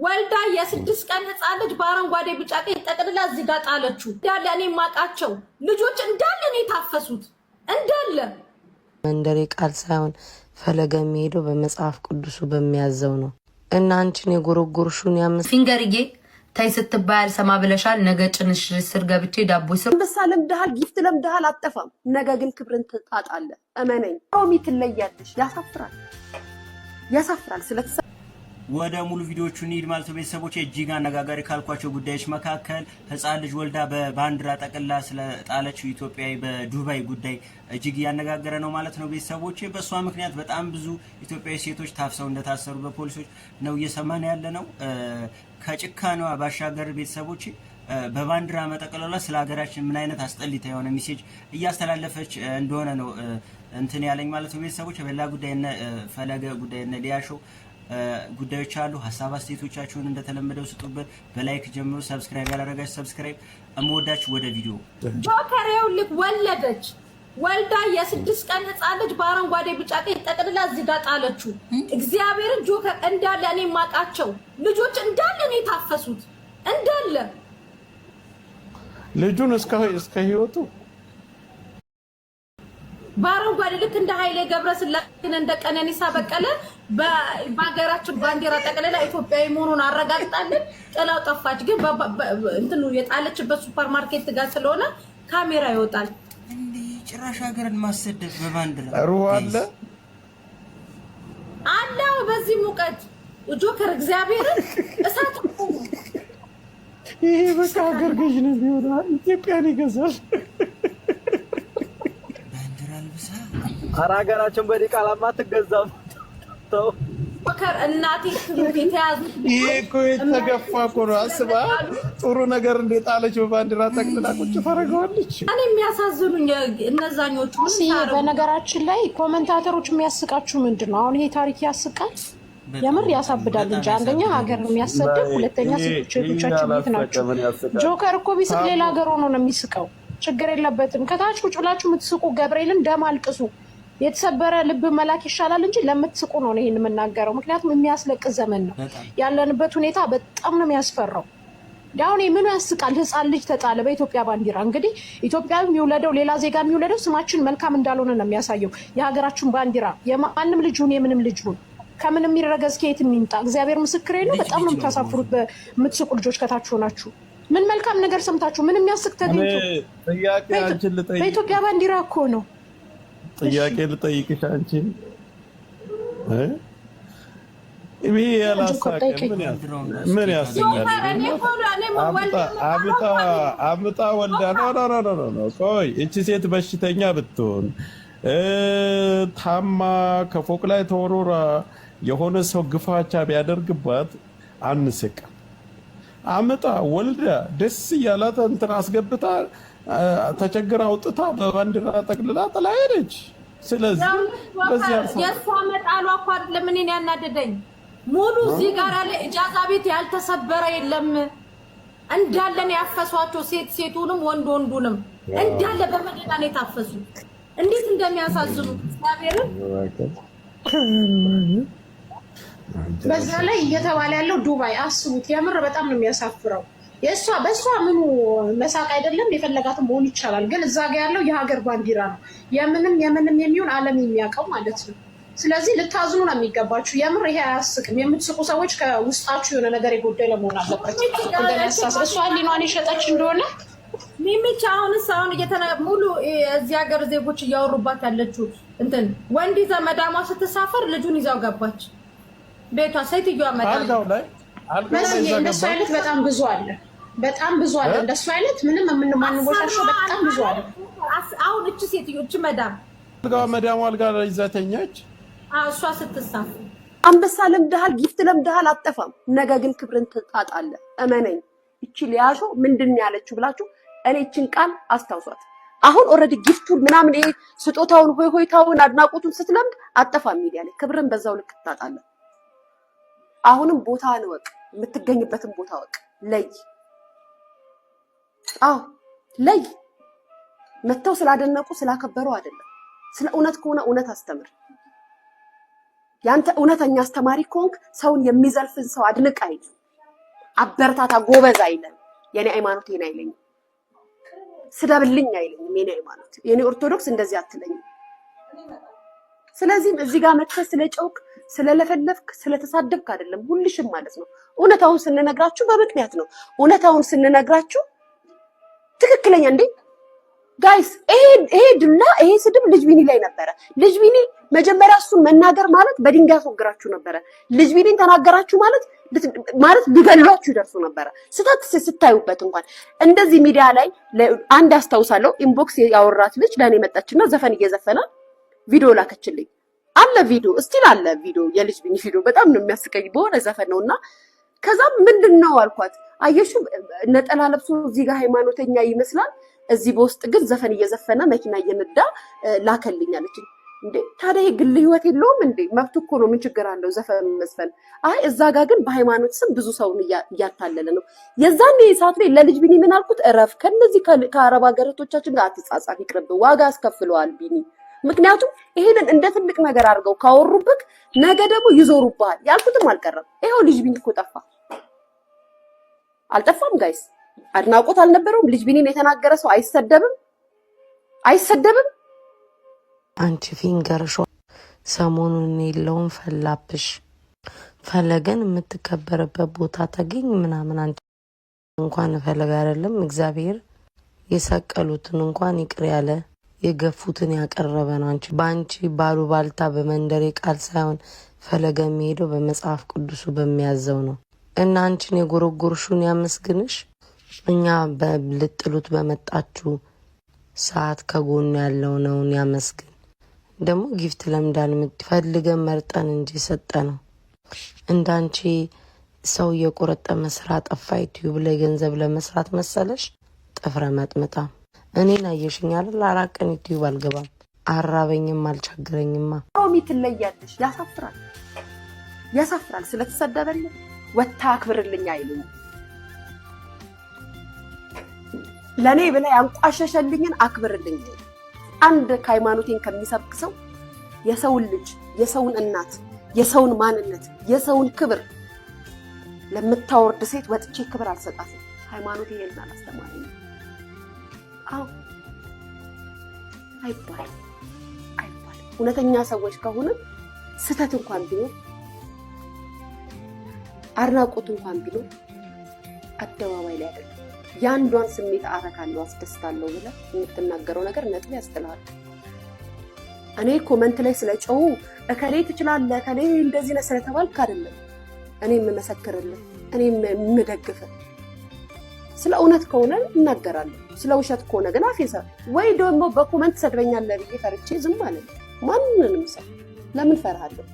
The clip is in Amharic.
ወልዳ የስድስት ቀን ህፃን ልጅ በአረንጓዴ ቢጫ ቀይ ጠቅልላ እዚህ ጋር ጣለችው። እንዳለ እኔ ማቃቸው ልጆች እንዳለ ነው የታፈሱት እንዳለ። መንደሬ ቃል ሳይሆን ፈለገ የሚሄደው በመጽሐፍ ቅዱሱ በሚያዘው ነው። እና አንቺን የጎረጎርሹን ፊንገርዬ ታይ ስትባል ሰማ ብለሻል። ነገ ጭንሽ ስር ገብቼ ዳቦ ስር አንበሳ ለምደሃል፣ ጊፍት ለምደሃል፣ አጠፋም። ነገ ግን ክብርን ትጣጣለህ። እመነኝ። ሮሚ ትለያለሽ። ያሳፍራል፣ ያሳፍራል። ስለተሰ ወደ ሙሉ ቪዲዮቹ እንሂድ ማለት ነው። ቤተሰቦች እጅግ አነጋጋሪ ካልኳቸው ጉዳዮች መካከል ህፃን ልጅ ወልዳ በባንዲራ ጠቅላ ስለጣለችው ኢትዮጵያዊ በዱባይ ጉዳይ እጅግ እያነጋገረ ነው ማለት ነው። ቤተሰቦች በእሷ ምክንያት በጣም ብዙ ኢትዮጵያዊ ሴቶች ታፍሰው እንደታሰሩ በፖሊሶች ነው እየሰማን ያለ ነው። ከጭካኔዋ ባሻገር ቤተሰቦች በባንዲራ መጠቅለሏ ስለ ሀገራችን ምን አይነት አስጠሊታ የሆነ ሜሴጅ እያስተላለፈች እንደሆነ ነው እንትን ያለኝ ማለት ነው። ቤተሰቦች በሌላ ጉዳይ እነ ፈለገ ጉዳይ እነ ሊያሾ ጉዳዮች አሉ። ሐሳብ አስተያየቶቻችሁን እንደተለመደው ስጡበት። በላይክ ጀምሩ። ሰብስክራይብ ያላደረጋችሁ ሰብስክራይብ። እምወዳችሁ ወደ ቪዲዮ ጆከሬው ልክ ወለደች። ወልዳ የስድስት ቀን ህፃን ልጅ በአረንጓዴ ቢጫ ቀይ ጠቅልላ እዚህ ጋር ጣለችው። እግዚአብሔርን ጆከር እንዳለ እኔ ማቃቸው ልጆች እንዳለ ነው የታፈሱት እንዳለ ልጁን እስከ ህይወቱ በአረንጓዴ ልክ እንደ ኃይሌ ገብረስላሴን እንደ ቀነኒሳ በቀለ በሀገራችን ባንዲራ ጠቅልላ ኢትዮጵያዊ መሆኑን አረጋግጣለን። ጥላው ጠፋች። ግን እንትኑ የጣለችበት ሱፐርማርኬት ጋር ስለሆነ ካሜራ ይወጣል። እንዴ ጭራሽ ሀገርን ማሰደብ በባንዲራ ሩህ አለ አለው። በዚህ ሙቀት ጆከር እግዚአብሔርን እሳት ይሄ በቃ ሀገር ገዥ ነው የሚሆነው። ኢትዮጵያን ይገዛል። ሀገራችን በዲቃላማ ትገዛም ተው ጆከር እናቴ የተያዙ ይሄ እኮ የተገፋ እኮ ነው። አስባ ጥሩ ነገር እንደጣለች በባንዲራ ጠቅልላ ቁጭ ታደርገዋለች። እኔ የሚያሳዝኑኝ እነዛኞቹ በነገራችን ላይ ኮሜንታተሮች የሚያስቃችሁ ምንድን ነው? አሁን ይሄ ታሪክ ያስቃል፣ የምር ያሳብዳል እንጂ አንደኛ ሀገር ነው የሚያሰድብ፣ ሁለተኛ ሴቶቻችን ቤት ናቸው። ጆከር እኮ ቢስቅ ሌላ ሀገር ሆኖ ነው የሚስቀው። ችግር የለበትም። ከታች ቁጭ ብላችሁ የምትስቁ ገብርኤልን ደም አልቅሱ። የተሰበረ ልብ መላክ ይሻላል እንጂ ለምትስቁ ነው ይሄን የምናገረው። ምክንያቱም የሚያስለቅስ ዘመን ነው ያለንበት። ሁኔታ በጣም ነው የሚያስፈራው። አሁን ምኑ ያስቃል? ህፃን ልጅ ተጣለ በኢትዮጵያ ባንዲራ። እንግዲህ ኢትዮጵያዊ የሚውለደው ሌላ ዜጋ የሚውለደው ስማችን መልካም እንዳልሆነ ነው የሚያሳየው። የሀገራችን ባንዲራ የማንም ልጅ ሁን የምንም ልጅ ሁን ከምንም የሚረገዝ ከየት የሚምጣ እግዚአብሔር ምስክሬ ነው። በጣም ነው የምታሳፍሩት በምትስቁ ልጆች ከታች ሆናችሁ። ምን መልካም ነገር ሰምታችሁ ምን የሚያስቅ ተገኝቶ? በኢትዮጵያ ባንዲራ እኮ ነው። ጥያቄ ልጠይቅሽ አንቺን ይሄ ያላሳቀ ምን ያስኛል? አምጣ ወልዳ ነው። ቆይ እቺ ሴት በሽተኛ ብትሆን ታማ ከፎቅ ላይ ተወርውራ የሆነ ሰው ግፋቻ ቢያደርግባት አንስቅ። አምጣ ወልዳ ደስ እያላት እንትን አስገብታ ተቸግራ አውጥታ በባንዲራ ጠቅልላ ጥላ ሄደች። ስለዚህ በዚህ የሷ መጣሏ እኮ አይደለም እኔን ያናደደኝ። ሙሉ እዚህ ጋር ያለ ኢጃዛ ቤት ያልተሰበረ የለም እንዳለ ነው ያፈሷቸው። ሴቱንም ወንዱንም እንዳለ በመደዳ ነው የታፈሱ። እንዴት እንደሚያሳዝኑ እግዚአብሔርን። በዛ ላይ እየተባለ ያለው ዱባይ አስቡት። የምር በጣም ነው የሚያሳፍረው። በእሷ ምኑ መሳቅ አይደለም፣ የፈለጋትን መሆን ይቻላል። ግን እዛ ጋ ያለው የሀገር ባንዲራ ነው። የምንም የሚሆን ዓለም የሚያውቀው ማለት ነው። ስለዚህ ልታዝኑ ነው የሚገባችሁ። የምር ይሄ አያስቅም። የምትስቁ ሰዎች ከውስጣችሁ የሆነ ነገር የጎደለ መሆን አለበት። እንደነሳስ እሷ ሊኗን የሸጠች እንደሆነ ሚሚቻ አሁንስ ሙሉ እዚህ ሀገር ዜጎች እያወሩባት ያለችው እንትን ወንድ ይዛ መዳሟ ስትሳፈር ልጁን ይዛው ገባች ቤቷ። ሴትዮዋ አልጋው ላይ እንደሱ አይነት በጣም ብዙ አለ፣ በጣም ብዙ አለ። እንደሱ አይነት ምንም የምንማንወሻቸው በጣም ብዙ አለ። አሁን እቺ ሴትዮ እቺ መዳሟ አልጋ ላይ ይዛተኛች እሷ ስትሳፈር አንበሳ ለምደሃል፣ ጊፍት ለምደሃል፣ አጠፋም። ነገ ግን ክብርን ትጣጣለህ። እመነኝ። እቺ ሊያሾ ምንድን ያለችው ብላችሁ እኔ እቺን ቃል አስታውሷት። አሁን ኦሬዲ ጊፍቱን ምናምን ይሄ ስጦታውን ሆይታውን አድናቆቱን ስትለምድ አጠፋም። ሚዲያ ላይ ክብርን በዛው ልክ ትጣጣለህ። አሁንም ቦታን ወቅ፣ የምትገኝበትን ቦታ ወቅ፣ ለይ። ለይ። መተው ስላደነቁ ስላከበሩ አይደለም። ስለ እውነት ከሆነ እውነት አስተምር። ያንተ እውነተኛ አስተማሪ ከሆንክ ሰውን የሚዘልፍን ሰው አድንቅ አይደል? አበረታታ ጎበዝ አይለም። የኔ ሃይማኖት የኔ አይለኝም። ስደብልኝ አይለኝም የኔ ሃይማኖት። የኔ ኦርቶዶክስ እንደዚህ አትለኝም። ስለዚህ እዚህ ጋር መጥተህ ስለጨውክ ስለለፈለፍክ ስለተሳደብክ አይደለም ሁልሽም ማለት ነው። እውነታውን ስንነግራችሁ በምክንያት ነው። እውነታውን ስንነግራችሁ ትክክለኛ እንዴ ጋይስ ይሄ ድላ ይሄ ስድብ ልጅ ቢኒ ላይ ነበረ። ልጅ ቢኒ መጀመሪያ እሱን መናገር ማለት በድንጋይ አስወግራችሁ ነበረ። ልጅ ቢኒን ተናገራችሁ ማለት ሊገሏችሁ ይደርሱ ነበረ። ስታት ስታዩበት እንኳን እንደዚህ ሚዲያ ላይ አንድ አስታውሳለሁ ኢንቦክስ ያወራት ልጅ ለኔ መጣችና ዘፈን እየዘፈነ ቪዲዮ ላከችልኝ። አለ ቪዲዮ እስቲል አለ ቪዲዮ የልጅ ቢኒ ቪዲዮ በጣም ነው የሚያስቀኝ በሆነ ዘፈን ነውና ከዛ ምንድነው አልኳት። አየሹ ነጠላ ለብሶ እዚህ ጋር ሃይማኖተኛ ይመስላል እዚህ በውስጥ ግን ዘፈን እየዘፈነ መኪና እየነዳ ላከልኝ አለችኝ። እንዴ ታዲያ ግል ህይወት የለውም እንዴ? መብት እኮ ነው። ምን ችግር አለው ዘፈን መስፈን? አይ እዛ ጋር ግን በሃይማኖት ስም ብዙ ሰው እያታለለ ነው። የዛኔ ሰዓት ላይ ለልጅ ቢኒ ምን አልኩት? እረፍ ከነዚህ ከአረብ ሀገራቶቻችን ጋር አትጻጻፍ፣ ይቅርብ፣ ዋጋ አስከፍለዋል ቢኒ። ምክንያቱም ይሄንን እንደ ትልቅ ነገር አድርገው ካወሩብክ ነገ ደግሞ ይዞሩብሃል። ያልኩትም አልቀረም። ይሄው ልጅ ቢኒ እኮ ጠፋ። አልጠፋም ጋይስ። አድናቆት አልነበረውም። ልጅ ቢኒን የተናገረ ሰው አይሰደብም። አንቺ ፊንገርሾ ሰሞኑን የለውም ፈላብሽ ፈለገን የምትከበረበት ቦታ ተገኝ ምናምን። አንቺ እንኳን ፈለገ አይደለም እግዚአብሔር የሰቀሉትን እንኳን ይቅር ያለ የገፉትን ያቀረበ ነው። አንቺ ባንቺ ባሉባልታ በመንደሬ ቃል ሳይሆን ፈለገ የሚሄደው በመጽሐፍ ቅዱሱ በሚያዘው ነው። እና አንቺን የጎረጎርሹን ያመስግንሽ። እኛ በልጥሉት በመጣችሁ ሰዓት ከጎን ያለው ነውን ያመስግን። ደግሞ ጊፍት ለምዳን ፈልገን መርጠን እንጂ ሰጠ ነው። እንዳንቺ ሰው የቆረጠመ ስራ ጠፋ ዩቲዩብ ላይ ገንዘብ ለመስራት መሰለሽ? ጥፍረ መጥምጣ እኔን አየሽኝ አይደል? 4 ቀን ዩቲዩብ አልገባም። አራበኝም አልቸገረኝማ። ሮሚ ትለያለሽ። ያሳፍራል። ስለተሰደበልኝ ወታ አክብርልኝ አይሉኝ። ለኔ ብላ ያንቋሸሸልኝን አክብርልኝ። አንድ ሃይማኖቴን ከሚሰብክ ሰው የሰውን ልጅ፣ የሰውን እናት፣ የሰውን ማንነት፣ የሰውን ክብር ለምታወርድ ሴት ወጥቼ ክብር አልሰጣትም። ሃይማኖቴ ይሄን አላስተማረኝ። አው አይባል እውነተኛ ሰዎች ከሆነ ስተት እንኳን ቢኖር አድናቆት እንኳን ቢኖር አደባባይ ላይ አይደለም ያንዷን ስሜት አረካለሁ አስደስታለሁ ብለህ የምትናገረው ነገር ነጥብ ያስጥላል። እኔ ኮሜንት ላይ ስለጨው እከሌ ትችላለህ እከሌ እንደዚህ ነው ስለተባልክ አይደለም እኔ የምመሰክርልህ እኔ የምደግፍህ። ስለ እውነት ከሆነ እናገራለሁ፣ ስለ ውሸት ከሆነ ግን አፌሳ ወይ ደግሞ በኮሜንት ሰድበኛለህ ብዬ ፈርቼ ዝም ማለት ማንንም ሰው ለምን ፈርሃለሁ?